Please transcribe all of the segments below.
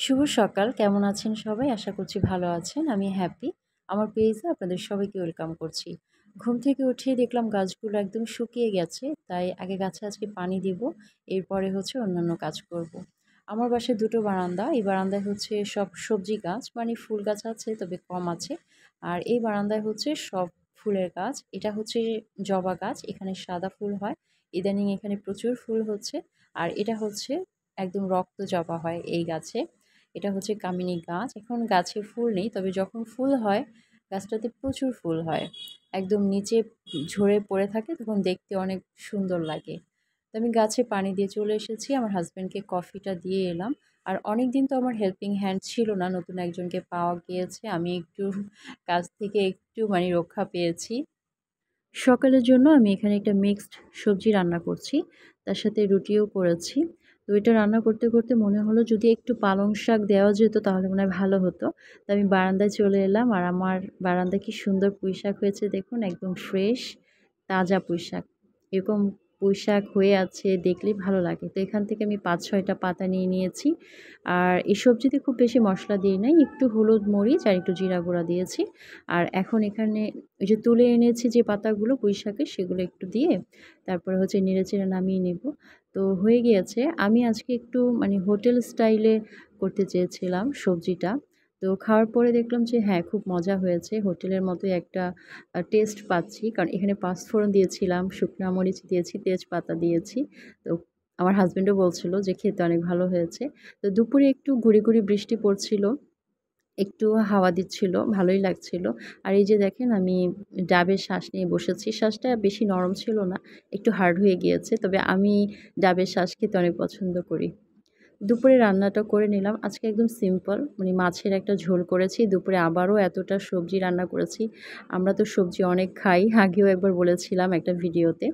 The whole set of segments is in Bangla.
শুভ সকাল। কেমন আছেন সবাই? আশা করছি ভালো আছেন। আমি হ্যাপি। আমার পেজে আপনাদের সবাইকে ওয়েলকাম করছি। ঘুম থেকে উঠেই দেখলাম গাছগুলো একদম শুকিয়ে গেছে। তাই আগে গাছে আজকে পানি দিব। এরপরে হচ্ছে অন্যান্য কাজ করব। আমার বাসায় ২ টো বারান্দা। এই বারান্দায় হচ্ছে সব সবজি গাছ, মানে ফুল গাছ আছে তবে কম আছে। আর এই বারান্দায় হচ্ছে সব ফুলের গাছ। এটা হচ্ছে জবা গাছ। এখানে সাদা ফুল হয়। ইদানিং এখানে প্রচুর ফুল হচ্ছে। আর এটা হচ্ছে একদম রক্ত জবা হয় এই গাছে। এটা হচ্ছে কামিনী গাছ। এখন গাছে ফুল নেই, তবে যখন ফুল হয় গাছটাতে প্রচুর ফুল হয়। একদম নিচে ঝরে পড়ে থাকে, তখন দেখতে অনেক সুন্দর লাগে। তো আমি গাছে পানি দিয়ে চলে এসেছি। আমার হাসব্যান্ডকে কফিটা দিয়ে এলাম। আর অনেকদিন তো আমার হেল্পিং হ্যান্ড ছিল না, নতুন একজনকে পাওয়া গিয়েছে। আমি একটু কাজ থেকে একটু মানে রক্ষা পেয়েছি। সকালের জন্য আমি এখানে একটা মিক্সড সবজি রান্না করছি। তার সাথে রুটিও করেছি। তো এটা রান্না করতে, করতে মনে হলো যদি একটু পালং শাক দেওয়া যেত তাহলে মনে হয় ভালো হতো। তো আমি বারান্দায় চলে এলাম আর আমার বারান্দায় কি সুন্দর পুঁইশাক হয়েছে দেখুন, একদম ফ্রেশ তাজা পুঁইশাক। এরকম পুঁইশাক হয়ে আছে দেখলেই ভালো লাগে। তো এখান থেকে আমি ৫-৬ টা পাতা নিয়ে নিয়েছি। আর এই সবজিতে খুব বেশি মসলা দিই নাই। একটু হলুদ, মরিচ আর একটু জিরা গুঁড়া দিয়েছি। আর এখন এখানে ওই যে তুলে এনেছি যে পাতাগুলো পুঁইশাকের, সেগুলো একটু দিয়ে তারপরে হচ্ছে নেড়েচেড়ে নামিয়ে নেব। তো হয়ে গিয়েছে। আমি আজকে একটু মানে হোটেল স্টাইলে করতে চেয়েছিলাম সবজিটা। তো খাওয়ার পরে দেখলাম যে হ্যাঁ, খুব মজা হয়েছে। হোটেলের মতোই একটা টেস্ট পাচ্ছি। কারণ এখানে পাঁচফোড়ন দিয়েছিলাম, শুকনা মরিচ দিয়েছি, তেজপাতা দিয়েছি। তো আমার হাসব্যান্ডও বলছিল যে খেতে অনেক ভালো হয়েছে। তো দুপুরে একটু গুঁড়ি, গুঁড়ি বৃষ্টি পড়ছিল। একটু হাওয়া দিচ্ছিল, ভালোই লাগছিল। আর এই যে দেখেন আমি ডাবের শাঁস নিয়ে বসেছি। শাঁসটা বেশি নরম ছিল না, একটু হার্ড হয়ে গিয়েছে। তবে আমি ডাবের শাঁস খেতে অনেক পছন্দ করি। দুপুরে রান্নাটা করে নিলাম। আজকে একদম সিম্পল মানে মাছের একটা ঝোল করেছি। দুপুরে আবারও এতটা সবজি রান্না করেছি। আমরা তো সবজি অনেক খাই। আগেও একবার বলেছিলাম একটা ভিডিওতে।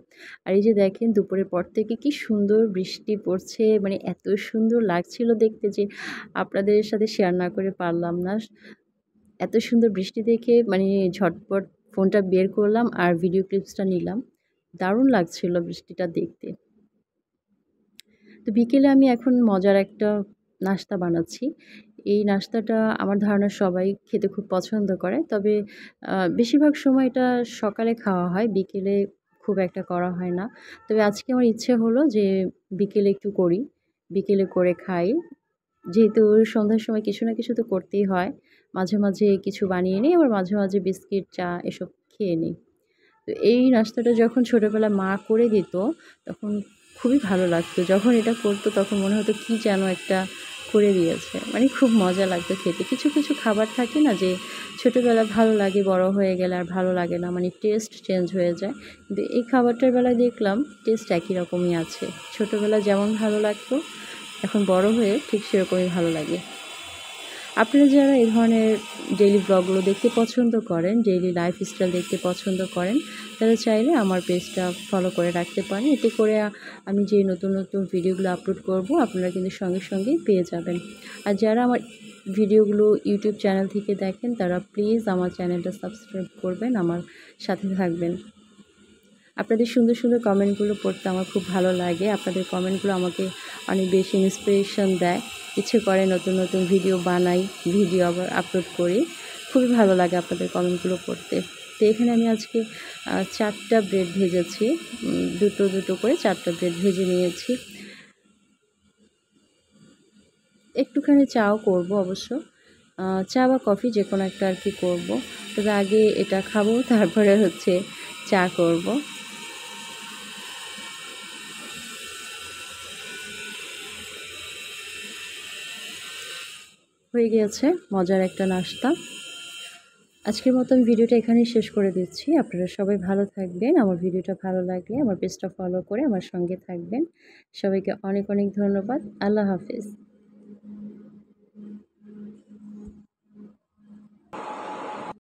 আর এই যে দেখেন দুপুরের পর থেকে কি সুন্দর বৃষ্টি পড়ছে। মানে এত সুন্দর লাগছিল দেখতে যে আপনাদের সাথে শেয়ার না করে পারলাম না। এত সুন্দর বৃষ্টি দেখে মানে ঝটপট ফোনটা বের করলাম আর ভিডিও ক্লিপসটা নিলাম। দারুণ লাগছিল বৃষ্টিটা দেখতে। তো বিকেলে আমি এখন মজার একটা নাস্তা বানাচ্ছি। এই নাস্তাটা আমার ধারণা সবাই খেতে খুব পছন্দ করে। তবে বেশিরভাগ সময় এটা সকালে খাওয়া হয়, বিকেলে খুব একটা করা হয় না। তবে আজকে আমার ইচ্ছে হলো যে বিকেলে একটু করি, বিকেলে করে খাই। যেহেতু সন্ধ্যার সময় কিছু না কিছু তো করতেই হয়। মাঝে, মাঝে কিছু বানিয়ে নিই, আবার মাঝে, মাঝে বিস্কিট, চা এসব খেয়ে নিই। তো এই নাস্তাটা যখন ছোটোবেলায় মা করে দিত, তখন খুবই ভালো লাগতো। যখন এটা করতো তখন মনে হতো কি যেন একটা করে দিয়েছে। মানে খুব মজা লাগতো খেতে। কিছু, কিছু খাবার থাকে না যে ছোটোবেলায় ভালো লাগে, বড় হয়ে গেলে আর ভালো লাগে না। মানে টেস্ট চেঞ্জ হয়ে যায়। কিন্তু এই খাবারটার বেলায় দেখলাম টেস্ট একই রকমই আছে। ছোটোবেলায় যেমন ভালো লাগতো, এখন বড় হয়ে ঠিক সেরকমই ভালো লাগে। আপনারা যারা এই ধরনের ডেইলি ব্লগগুলো দেখতে পছন্দ করেন, ডেইলি লাইফস্টাইল দেখতে পছন্দ করেন, তারা চাইলে আমার পেজটা ফলো করে রাখতে পারেন। এতে করে আমি যে নতুন, নতুন ভিডিওগুলো আপলোড করব আপনারা কিন্তু সঙ্গে, সঙ্গেই পেয়ে যাবেন। আর যারা আমার ভিডিওগুলো ইউটিউব চ্যানেল থেকে দেখেন তারা প্লিজ আমার চ্যানেলটা সাবস্ক্রাইব করবেন, আমার সাথে থাকবেন। আপনাদের সুন্দর, সুন্দর কমেন্টগুলো পড়তে আমার খুব ভালো লাগে। আপনাদের কমেন্টগুলো আমাকে অনেক বেশি ইন্সপিরেশন দেয়। ইচ্ছে করে নতুন, নতুন ভিডিও বানাই, ভিডিও আবার আপলোড করি। খুবই ভালো লাগে আপনাদের কমেন্টগুলো পড়তে। তো এখানে আমি আজকে ৪ টা ব্রেড ভেজেছি। দুটো, দুটো করে ৪ টা ব্রেড ভেজে নিয়েছি। একটুখানি চাও করব অবশ্য। চা বা কফি যেকোনো একটা আর কি করব। তবে আগে এটা খাবো, তারপরে হচ্ছে চা করব। হয়ে গিয়েছে মজার একটা নাস্তা। আজকের মতো আমি ভিডিওটা এখানেই শেষ করে দিচ্ছি। আপনারা সবাই ভালো থাকবেন। আমার ভিডিওটা ভালো লাগলে আমার পেজটা ফলো করে আমার সঙ্গে থাকবেন। সবাইকে অনেক, অনেক ধন্যবাদ। আল্লাহ হাফেজ।